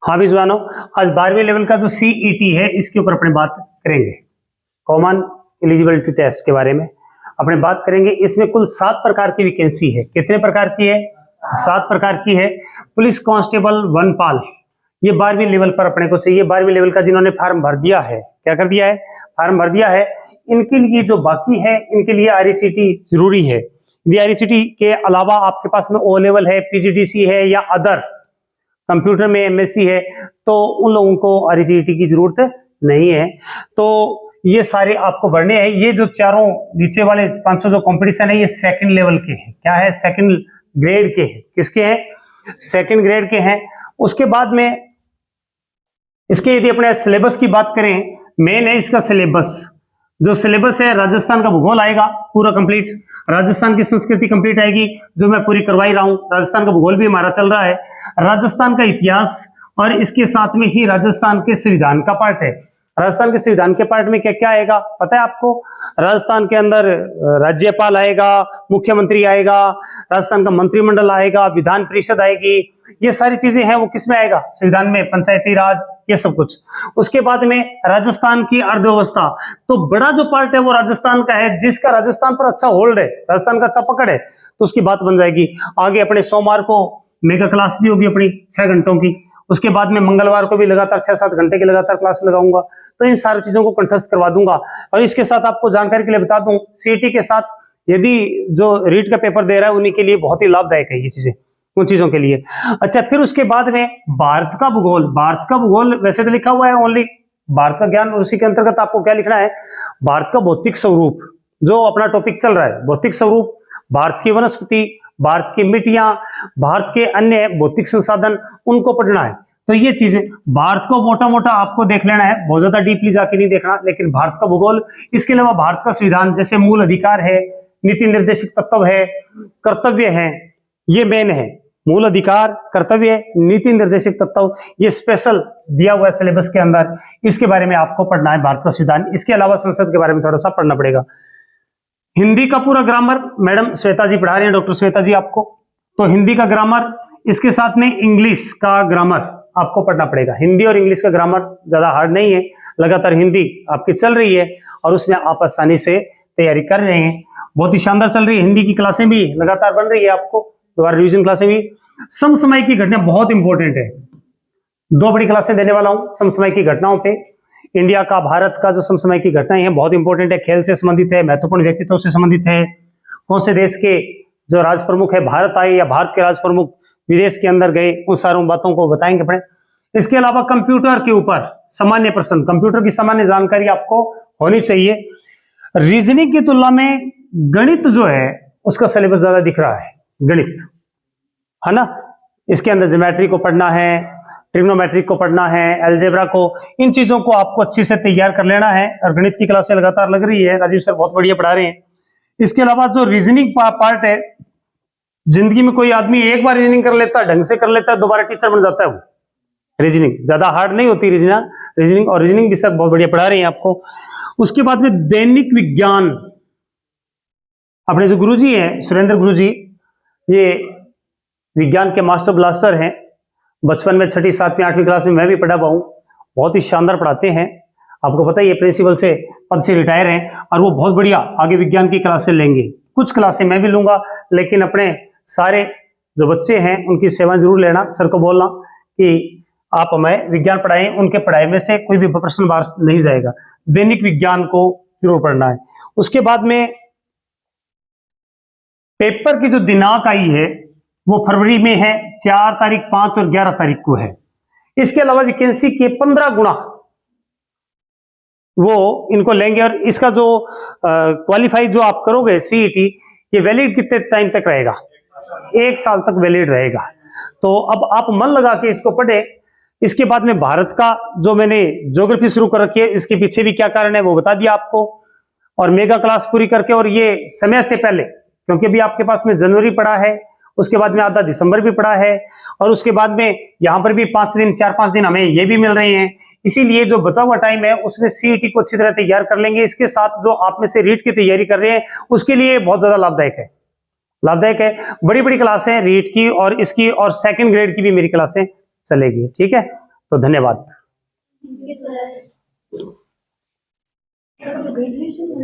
हाँ भी जवानों, आज 12वीं लेवल का जो CET है इसके ऊपर अपने बात करेंगे। कॉमन एलिजिबिलिटी टेस्ट के बारे में अपने बात करेंगे। इसमें कुल 7 प्रकार की वैकेंसी है। कितने प्रकार की है? 7 प्रकार की है। पुलिस कांस्टेबल वनपाल, ये 12वीं लेवल पर अपने को चाहिए। 12वीं लेवल का जिन्होंने फॉर्म भर दिया है, क्या कर दिया है? फॉर्म भर दिया है। इनके लिए जो बाकी है, इनके लिए RECT जरूरी है। यदि RECT के अलावा आपके पास में O लेवल है, PGDC है या अदर कंप्यूटर में MSc है, तो उन लोगों को RECT की जरूरत नहीं है। तो ये सारे आपको भरने हैं। ये जो चारों नीचे वाले 500 जो कंपटीशन है, ये सेकंड लेवल के हैं। क्या है? सेकंड ग्रेड के हैं। किसके हैं? सेकंड ग्रेड के हैं। उसके बाद में इसके यदि अपने सिलेबस की बात करें, मेन है इसका सिलेबस। जो सिलेबस है, राजस्थान का भूगोल आएगा पूरा कंप्लीट, राजस्थान की संस्कृति कंप्लीट आएगी, जो मैं पूरी करवाई रहा हूं। राजस्थान का भूगोल भी हमारा चल रहा है, राजस्थान का इतिहास, और इसके साथ में ही राजस्थान के संविधान का पार्ट है। राजस्थान के संविधान के पार्ट में क्या क्या आएगा पता है आपको? राजस्थान के अंदर राज्यपाल आएगा, मुख्यमंत्री आएगा, राजस्थान का मंत्रिमंडल आएगा, विधान परिषद आएगी। ये सारी चीजें हैं वो किसमें आएगा? संविधान में। पंचायती राज, ये सब कुछ। उसके बाद में राजस्थान की अर्थव्यवस्था, तो बड़ा जो पार्ट है वो राजस्थान का है। जिसका राजस्थान पर अच्छा होल्ड है, राजस्थान का अच्छा पकड़ है, तो उसकी बात बन जाएगी। आगे अपने सोमवार को मेगा क्लास भी होगी अपनी 6 घंटों की। उसके बाद में मंगलवार को भी लगातार 6-7 घंटे की लगातार क्लास लगाऊंगा। तो इन सारी चीजों को कंठस्थ करवा दूंगा। और इसके साथ आपको जानकारी के लिए बता दूं, CET के साथ यदि जो रीट का पेपर दे रहा है उन्हीं के लिए बहुत ही लाभदायक है ये चीजें, उन चीजों के लिए। अच्छा, फिर उसके बाद में भारत का भूगोल। भारत का भूगोल वैसे तो लिखा हुआ है ओनली भारत का ज्ञान, और उसी के अंतर्गत आपको क्या लिखना है? भारत का भौतिक स्वरूप, जो अपना टॉपिक चल रहा है, भौतिक स्वरूप, भारत की वनस्पति, भारत की मिट्टियां, भारत के अन्य भौतिक संसाधन, उनको पढ़ना है। तो ये चीजें भारत को मोटा मोटा आपको देख लेना है, बहुत ज्यादा डीपली जाके नहीं देखना, लेकिन भारत का भूगोल। इसके अलावा भारत का संविधान, जैसे मूल अधिकार है, नीति निर्देशित तत्व है, कर्तव्य है, ये मेन है। मूल अधिकार, कर्तव्य, नीति निर्देशित तत्व, ये स्पेशल दिया हुआ है सिलेबस के अंदर। इसके बारे में आपको पढ़ना है, भारत का संविधान। इसके अलावा संसद के बारे में थोड़ा सा पढ़ना पड़ेगा। हिंदी का पूरा ग्रामर मैडम श्वेता जी पढ़ा रही हैं, डॉक्टर श्वेता जी आपको। तो हिंदी का ग्रामर, इसके साथ में इंग्लिश का ग्रामर आपको पढ़ना पड़ेगा। हिंदी और इंग्लिश का ग्रामर ज्यादा हार्ड नहीं है, लगातार हिंदी आपकी चल रही है और उसमें आप आसानी से तैयारी कर रहे हैं। बहुत ही शानदार चल रही है, हिंदी की क्लासें भी लगातार बन रही है, आपको दोबारा रिविजन क्लासें भी। समसामयिक की घटना बहुत इंपॉर्टेंट है, 2 बड़ी क्लासें देने वाला हूं समसामयिक की घटनाओं पे। इंडिया का, भारत का जो समसामयिक की घटनाएं हैं बहुत इंपॉर्टेंट है, खेल से संबंधित है, महत्वपूर्ण व्यक्तित्व से संबंधित है। कौन से देश के जो राज प्रमुख है भारत आए या भारत के राज प्रमुख विदेश के अंदर गए, उन सारों बातों को बताएंगे अपने। इसके अलावा कंप्यूटर के ऊपर सामान्य प्रश्न, कंप्यूटर की सामान्य जानकारी आपको होनी चाहिए। रीजनिंग की तुलना में गणित जो है उसका सिलेबस ज्यादा दिख रहा है, गणित है ना। इसके अंदर ज्योमेट्री को पढ़ना है, ट्रिग्नोमेट्रिक को पढ़ना है, अलजेब्रा को, इन चीजों को आपको अच्छे से तैयार कर लेना है। और गणित की क्लासें लगातार लग रही है, राजीव सर बहुत बढ़िया पढ़ा रहे हैं। इसके अलावा जो रीजनिंग पार्ट है, जिंदगी में कोई आदमी एक बार रीजनिंग कर लेता है, ढंग से कर लेता है, दोबारा टीचर बन जाता है वो। रीजनिंग ज्यादा हार्ड नहीं होती, रीजनिंग और रीजनिंग भी सर बहुत बढ़िया पढ़ा रहे हैं आपको। उसके बाद में दैनिक विज्ञान, अपने जो गुरुजी हैं सुरेंद्र गुरुजी, ये विज्ञान के मास्टर ब्लास्टर हैं। बचपन में 6ठी 7वीं 8वीं क्लास में मैं भी पढ़ा हुआ हूं, बहुत ही शानदार पढ़ाते हैं। आपको पता है ये प्रिंसिपल से पद से रिटायर हैं और वो बहुत बढ़िया आगे विज्ञान की क्लासें लेंगे। कुछ क्लासें मैं भी लूंगा, लेकिन अपने सारे जो बच्चे हैं उनकी सेवा जरूर लेना, सर को बोलना कि आप हमें विज्ञान पढ़ाएं, उनके पढ़ाई में से कोई भी प्रश्न बाहर नहीं जाएगा। दैनिक विज्ञान को जरूर पढ़ना है। उसके बाद में पेपर की जो दिनांक आई है वो फरवरी में है, 4 तारीख, 5 और 11 तारीख को है। इसके अलावा वैकेंसी के 15 गुना वो इनको लेंगे। और इसका जो क्वालिफाई जो आप करोगे CET, ये वैलिड कितने टाइम तक रहेगा? 1 साल तक वैलिड रहेगा। तो अब आप मन लगा के इसको पढ़े। इसके बाद में भारत का जो मैंने ज्योग्राफी शुरू कर रखी है, इसके पीछे भी क्या कारण है वो बता दिया आपको। और मेगा क्लास पूरी करके, और ये समय से पहले, क्योंकि अभी आपके पास में जनवरी पड़ा है, उसके बाद में आधा दिसंबर भी पड़ा है, और उसके बाद में यहाँ पर भी 5 दिन 4-5 दिन हमें ये भी मिल रहे हैं। इसीलिए जो बचा हुआ टाइम है उसमें CET को अच्छी तरह तैयार कर लेंगे। इसके साथ जो आप में से रीट की तैयारी कर रहे हैं उसके लिए बहुत ज्यादा लाभदायक है, लाभदायक है। बड़ी बड़ी क्लासें रीट की और इसकी, और सेकंड ग्रेड की भी मेरी क्लासें चलेगी, ठीक है। तो धन्यवाद।